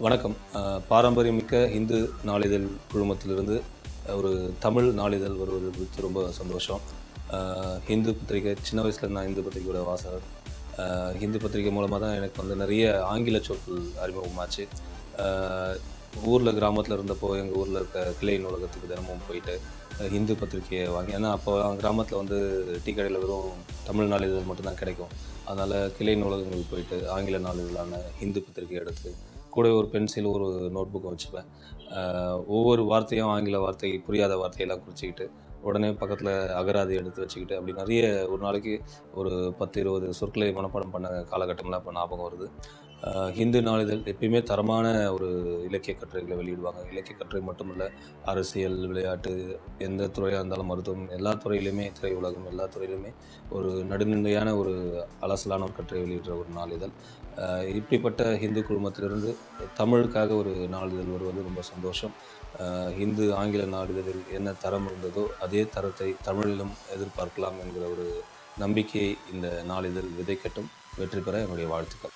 வணக்கம். பாரம்பரியமிக்க இந்து நாளிதழ் குழுமத்திலிருந்து ஒரு தமிழ் நாளிதழ் வருவது குறித்து ரொம்ப சந்தோஷம். ஹிந்து பத்திரிகை சின்ன வயசுலேருந்து நான் ஹிந்து பத்திரிகையோட வாசகர். ஹிந்து பத்திரிகை மூலமாக தான் எனக்கு வந்து நிறைய ஆங்கில சொற்கள் அறிமுகமாச்சு. ஊரில் கிராமத்தில் இருந்தப்போ எங்கள் ஊரில் இருக்க கிளை நூலகத்துக்கு தினமும் போயிட்டு ஹிந்து பத்திரிகையை வாங்கி, ஏன்னா அப்போ கிராமத்தில் வந்து டீ கடையில் வெறும் தமிழ் நாளிதழ் மட்டும்தான் கிடைக்கும். அதனால் கிளை நூலகங்களுக்கு போயிட்டு ஆங்கில நாளிதழான ஹிந்து பத்திரிகை எடுத்து கூட ஒரு பென்சில் ஒரு நோட் புக்கும் வச்சுப்பேன். ஒவ்வொரு வார்த்தையும் ஆங்கில வார்த்தை புரியாத வார்த்தையெல்லாம் குறிச்சிக்கிட்டு உடனே பக்கத்தில் அகராதி எடுத்து வச்சுக்கிட்டு அப்படி நிறைய ஒரு நாளைக்கு ஒரு 10-20 சொற்களை மனப்பாடம் பண்ண காலகட்டம்லாம் இப்போ ஞாபகம் வருது. ஹிந்து நாளிதழ் எப்பயுமே தரமான ஒரு இலக்கிய கட்டுரைகளை வெளியிடுவாங்க. இலக்கிய கட்டுரை மட்டும் இல்லை, அரசியல், விளையாட்டு, எந்த துறையாக இருந்தாலும், மருத்துவம், எல்லா துறையிலுமே, திரையுலகம் எல்லா துறையிலுமே ஒரு நடுநிலையான ஒரு அலசலான ஒரு கட்டுரை வெளியிடுற ஒரு நாளிதழ். இப்படிப்பட்ட ஹிந்து குழுமத்திலிருந்து தமிழுக்காக ஒரு நாளிதழ் வருவது ரொம்ப சந்தோஷம். ஹிந்து ஆங்கில நாளிதழில் என்ன தரம் இருந்ததோ அதே தரத்தை தமிழிலும் எதிர்பார்க்கலாம் என்கிற ஒரு நம்பிக்கையை இந்த நாளிதழ் விதைக்கட்டும். வெற்றி பெற என்னுடைய வாழ்த்துக்கள்.